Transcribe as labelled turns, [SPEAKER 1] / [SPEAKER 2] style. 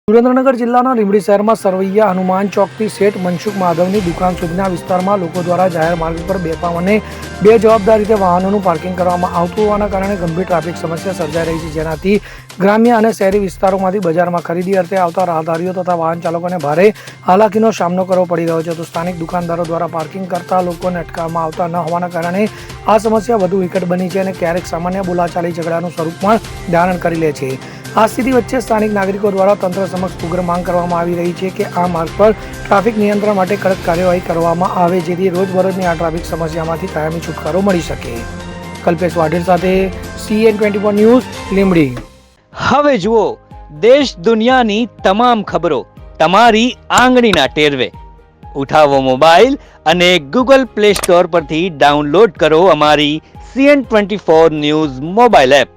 [SPEAKER 1] સુરેન્દ્રનગર જિલ્લાના લીંબડી શહેરમાં સરવૈયા હનુમાન ચોકથી શેઠ મનસુખ માધવની દુકાન સુધીના વિસ્તારમાં લોકો દ્વારા જાહેર માર્ગ પર બેફામ અને બેજવાબદાર રીતે વાહનોનું પાર્કિંગ કરવામાં આવતું હોવાના કારણે ગંભીર ટ્રાફિક સમસ્યા સર્જાઈ રહી છે, જેનાથી ગ્રામ્ય અને શહેરી વિસ્તારોમાંથી બજારમાં ખરીદી અર્થે આવતા રાહદારીઓ તથા વાહન ચાલકોને ભારે હાલાકીનો સામનો કરવો પડી રહ્યો છે. તો સ્થાનિક દુકાનદારો દ્વારા પાર્કિંગ કરતા લોકોને અટકાવવામાં આવતા ન હોવાના કારણે આ સમસ્યા વધુ વિકટ બની છે અને ક્યારેક સામાન્ય બોલાચાલી ઝઘડાનું સ્વરૂપ પણ ધારણ કરી લે છે. આ સ્થિતિ વચ્ચે સ્થાનિક નાગરિકો દ્વારા તંત્ર સમક્ષ ઉગ્ર માંગ કરવામાં આવી રહી છે કે આ માર્ગ પર ટ્રાફિક નિયંત્રણ માટે કડક કાર્યવાહી કરવામાં આવે, જેથી રોજબરોજની આ ટ્રાફિક સમસ્યામાંથી કાયમી છુટકારો મળી શકે. કલ્પેશ વાઢેર સાથે CN24 ન્યૂઝ, લીંબડી.
[SPEAKER 2] હવે જુઓ દેશ દુનિયાની તમામ ખબરો તમારી આંગળીના ટેરવે. ઉઠાવો મોબાઈલ અને Google Play Store પરથી ડાઉનલોડ કરો અમારી CN24 ન્યૂઝ મોબાઈલ એપ.